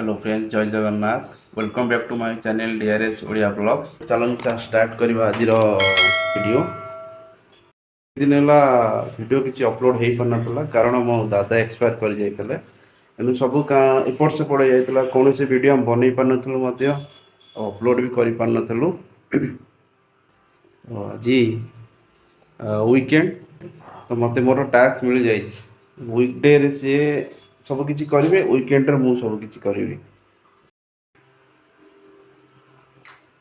Hello friends, जय Jagannath. Welcome back to my channel D.R.S Odia blogs. चलो start करवा आज वीडियो। दिन है वीडियो किसी अपलोड हो पार कारण मो दादा एक्सपायर कर जाते तेणु सब एपट सेपट जाता कौन सी वीडियो हम बन पार अपलोड भी कर पार नु आज वीकेंड तो मत मोर टास्क मिल जाए वीकडे सी सब किसी करेंगे वीकेंड मु सब किसी करी।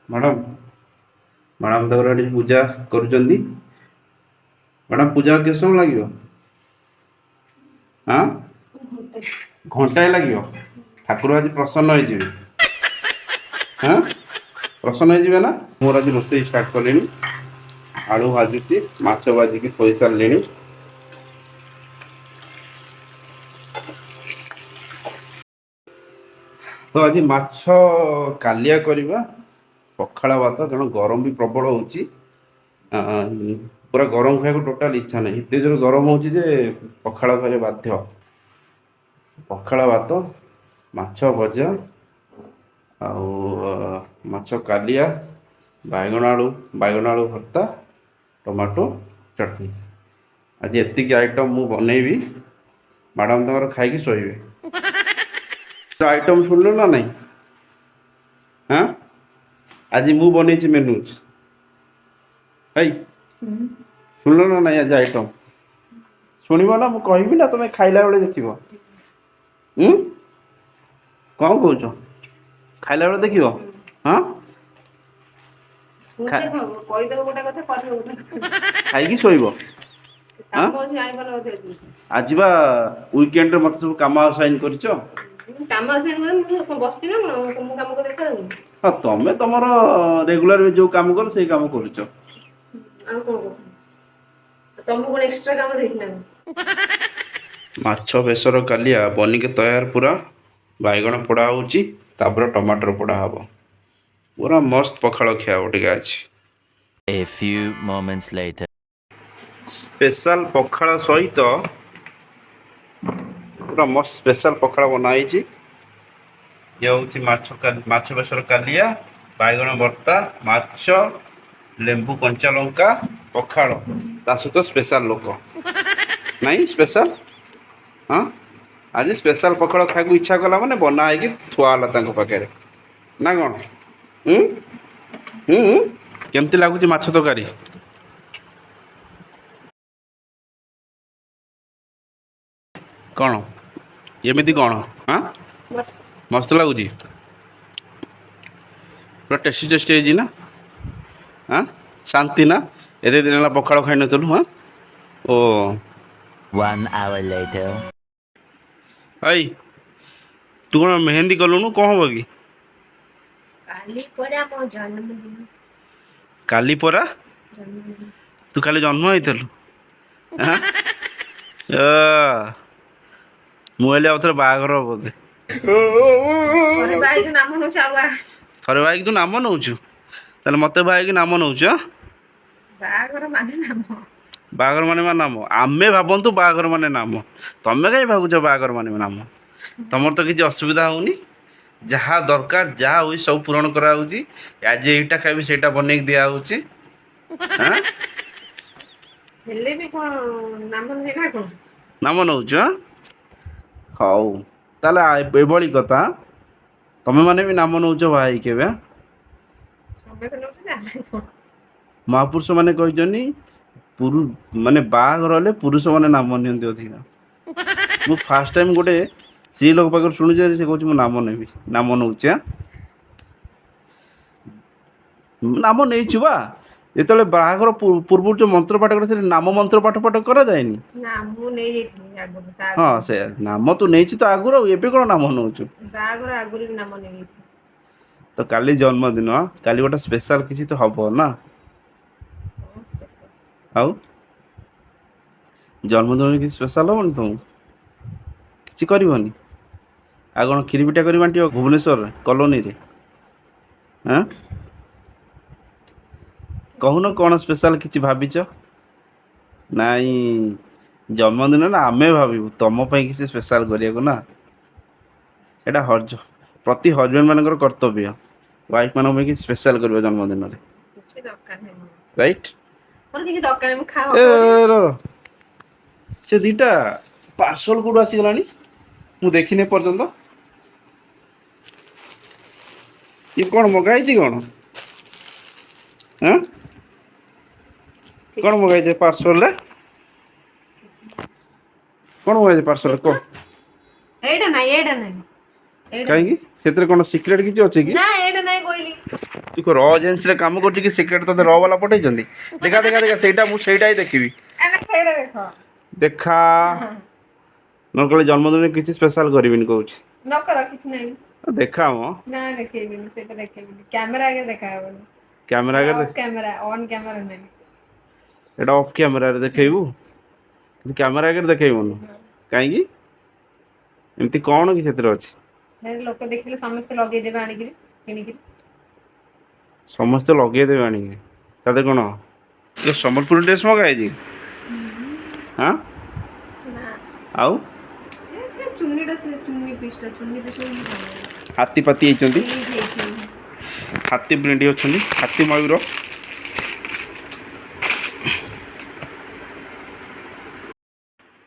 मैडम मैडम तक पूजा कर मैडम पूजा के समय लगे हाँ घंटाए लगे ठाकुर आज प्रसन्न हो हाँ प्रसन्न हो ना। मोर आज रोसे स्टार्ट कले आलू भाजुची माछ भाजिकी थोई सारे तो आज माछ कालिया करवा पखाड़ भात कारण गरम भी प्रबल हो पूरा गरम खाया टोटाल इच्छा नहीं एत जोर गरम हो पखाड़ खाए बाध्य। पखाड़ भात माछ भजा माछ कालिया बैगण आलू भर्ता टमाटो चटनी आज एतिक आइटम मु बनैबी मैडम तमर खाई शोबे आइटम शुणल ना नहीं हाँ आज मु बन मेनू है शुणल ना नहीं आज आइटम शुणव ना मुझे कहबी ना तुम खाइला बेले देख कौन कौच खाइला बेले देख हाँ खाई शोब आज बा वीकेंड मत सब कम असाइन कर तमें तुम रेगुलर जो काम कर से काम कर माछ बेसर कालिया बनिके तैयार पूरा बैगण पोड़ा होची टमाटर पोड़ा हम पूरा मस्त पखाड़ खिया टे आज। A few moments later. Special पखाड़ सहित पूरा मस्त स्पेशल पखाड़ बनाई ये हूँ माछ बेसर कालिया बैगण भर्ता माछ लेंबू कंचा लंका पखाड़ ता सहित स्पेशल लोक नहीं स्पेशल हाँ आज स्पेशल पखाड़ खाई इच्छा कला मैंने बना है थुआला पाखे ना कौन केमती लगुच माछ तरकारी कौन एमती कौन हाँ मस्त लगुच पूरा टेस्टी टेस्टी है ना हाँ शांति ना एत दिन पखाड़ खाई नु हाँ ओ 1 hour later. आई तू कौन मेहंदी कलुनु कौन हम कि काली परा तू खाली जन्म होइतलु हाँ मुझे आउे बाघर बोधे थरे भाई तू नाम नौचु ताले मत भाई नाम नौचु बाघर माने नाम आमे भावतु बाघर माने नाम तमें कहीं भावुच बाघर माने नाम तुमर तो किसी असुविधा होनी जहाँ दरकार जहाँ हुई सब पूरण करा आज यहीटा खाइबी सेटा बन दिया नाम नौच हौ ताले एभली कथा तमें माने भी नाम नौच भाई के महापुरुष माने कहते माने बाघर हेल्ले पुरुष माने नाम नि अधिका मु फास्ट टाइम गोटे स्त्री लोक पाखे शुणुचे से कहूँ नाम नेबी नाम नौचे नाम नहीं बा जो बाघर पूर्व जो मंत्र पाठ कर नाम मंत्र पाठ पाठ करा जाए हाँ से नाम तो नहीं तो आगुर एवं कौन नाम नौचु तो काली जन्मदिन हाँ काली गोटे स्पेशल किसी तो हम ना आउ जन्मदिन किसी स्पेशल हेनी तुम किसी करनी आ कौन खीरी पिठा कर बांट भुवनेश्वर कॉलोनी रे हाँ कहून कौन स्पेशल किसी भाविच नाई जन्मदिन ना आमे भाव तुम किसी स्पेशल करना एटा प्रति हजबैंड मानकर कर्तव्य वाइफ मान कि स्पेशल कर जन्मदिन राइट से दीटा पार्सल कोड आसीगला मु देखने पर्यंत ये कौन मगाई कौन हाँ कौन मगाई पार्सल रे कौन मगाई पार्सल को एडा नहीं कहीं से कौन सिक्रेट किसी अच्छे कि ना एडा नहीं कोइली तू को रॉ एजेंसी रे काम करछि कि सिक्रेट तो रॉ वाला पठै जंदी देखा देखा देखा सेटा मु सेटा ही देखिबी एना सेडा देखो देखा न कहले जन्मदिन किसी स्पेशल करबिन कहूछि न कर किछ नहीं देखा मो ना देखेबिन सेटा देखेबिन कैमरा आगे देखाबन कैमरा अगर कैमरा ऑन कैमरा नहीं एटा ऑफ कैमरा रे देखैबू कैमरा अगर देखैबू काहे कि एमती कोन कि सेतिर अछि लोक देखले समस्त लगे देबे आनी किनी समस्त लगे देबे आनी ताते कोन ये संबलपुर ड्रेस मगाई जी हां ना आउ ये से चुन्नी पीसटा हाथी पाती आइचंदी हाथी प्रिंट होछंदी हाथी मयूर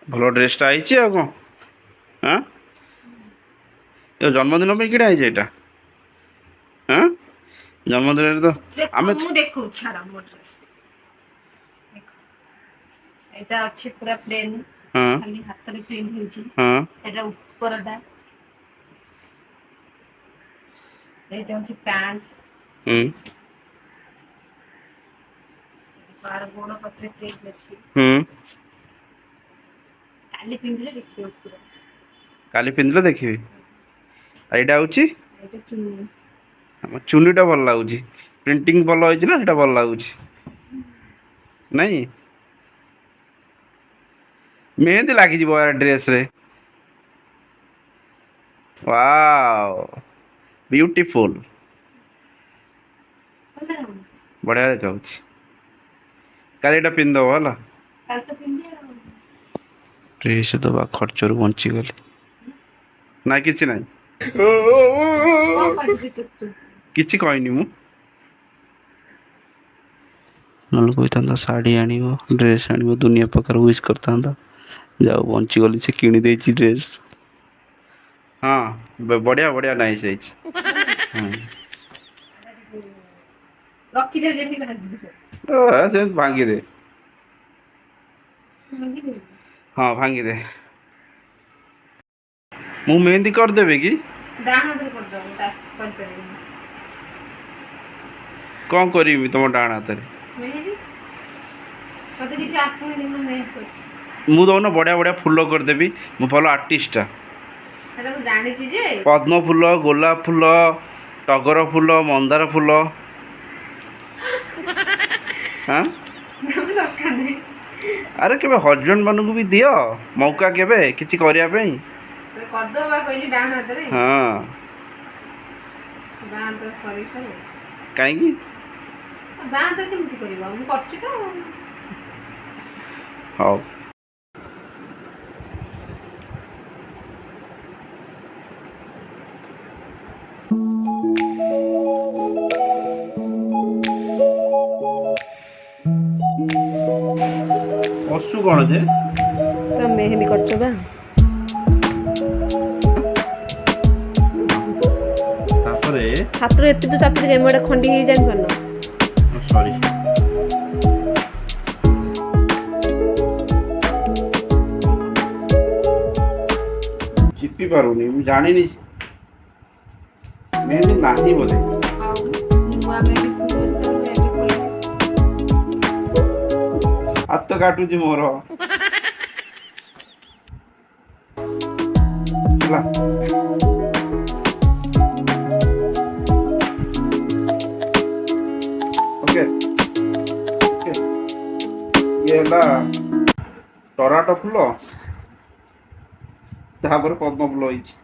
भलो ड्रेसटा आइछि आ को हां ये जन्मदिन पे किडा आइछि एटा हां जन्मदिन रे तो आमे मु देखौ छाड़ा मो ड्रेस देखो एटा अछि पूरा प्लेन हां खाली हाथ रे प्रिंट होछि हां एटा ऊपरटा एटा होछि पैंट बार गोड़ पत्रे प्रिंट अछि काली पिंधले देखियो पूरा काली पिंधले देखिबी एटा होछि एटा चुन्नी हम चुन्नीटा भल लागुछि प्रिंटिंग भल होइछि ना सेटा भल लागुछि नहीं मेहंदी लागी जीवो यार ड्रेस रे वाओ ब्यूटीफुल बढ़िया देखाउछि काली एटा पिन दो होला काल तो पिंधे ड्रेस दबा खर्चर बंची गली ना किछि नाही किछि कहनी मु नल कोइतांदा साड़ी आनिबो ड्रेस आनिबो दुनिया प्रकार विश करतांदा जाओ बंची गली से किनी देछि ड्रेस हां बढ़िया बढ़िया नाइस है हां रखी दे जेमी भांगी दे ओ से भांगी दे हां भांगी दे मु मेहंदी कर देबे की डाण दे कर दो टास कर परबे कोन करिबी तुम डाण हाथ रे मेहंदी मते किछ आसुनी दिन में कर मु दोनो बढ़िया बढ़िया फूल कर देबी मु भलो आर्टिस्ट एटा को जानि छी जे पद्म फूल गोलाप फूल टगर फूल मंदार फूल हाँ दरकार नहीं अरे केबे हजबैंड मानू भी दियो मौका केबे किछि करिया पे कर दो बा कहली डाण हाथ रे हां बांध तो सॉरी सर काहे की बांध तो केमति करबा हम करछि तो हां पशु कौन जे तो मेहंदी करछो बा तापरे छात्र एते तो चापी के मोडा खंडी हे जान परनो सॉरी चिपी पारुनी मु जानि नी मेहंदी नाही बोले नुआ मेहंदी फूल तो मेहंदी फूल हाथ तो काटू जी मोर ला ओके ओके ये ला टराटो फूल तापर पद्म फूल होइछि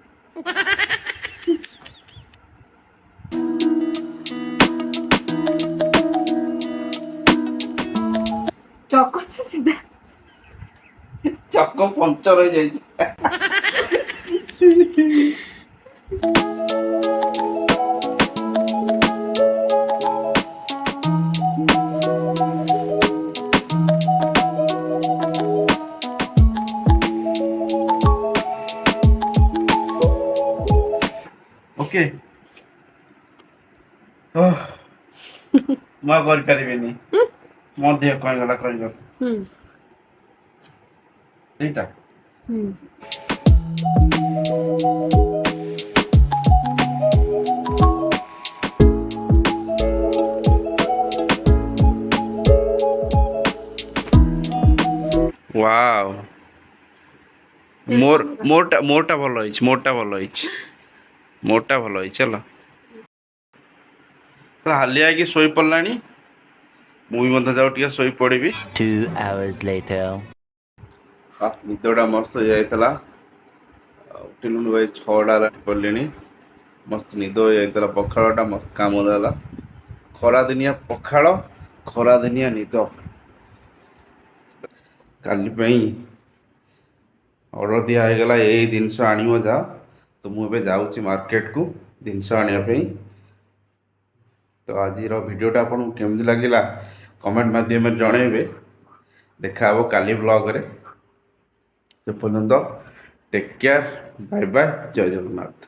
चको तो सीधा चक्क पंचर हो जाइछि ଓକେ ମୁଁ ଆଉ କରିପାରିବିନି ମୋ ଦେହ କହିଗଲା ହୁଁ ଏଇଟା ହୁଁ ୱାଓ ମୋରଟା ଭଲ ହେଇଛି ମୋରଟା ଭଲ ହେଇଛି ହେଲା ତ ହାଲିଆ ହେଇକି ଶୋଇପଡ଼ିଲାଣି ମୁଁ ବି ମଧ୍ୟ ଯାଉ ଟିକେ ଶୋଇପଡ଼ିବି 2 hours later. ନିଦଟା ମସ୍ତ ହେଇଯାଇଥିଲା ଉଠିଲୁଣି ଭାଇ 6ଟା ରାତି ପଡ଼ିଲିଣି ମସ୍ତ ନିଦ ହେଇଯାଇଥିଲା ପଖାଳଟା ମସ୍ତ କାମ ଦେଲା ଖରାଦିନିଆ ପଖାଳ ଖରାଦିନିଆ ନିଦ କାଲି ପାଇଁ ଅର୍ଡ଼ର ଦିଆ ହେଇଗଲା ଏଇ ଜିନିଷ ଆଣିବ ଯା ତ ମୁଁ ଏବେ ଯାଉଛି ମାର୍କେଟକୁ ଜିନିଷ ଆଣିବା ପାଇଁ ତ ଆଜିର ଭିଡ଼ିଓଟା ଆପଣଙ୍କୁ କେମିତି ଲାଗିଲା କମେଣ୍ଟ ମାଧ୍ୟମରେ ଜଣାଇବେ ଦେଖା ହେବ କାଲି ବ୍ଲଗରେ ସେ ପର୍ଯ୍ୟନ୍ତ ଟେକ୍ କେୟାର ବାଏ ବାଏ ଜୟ ଜଗନ୍ନାଥ।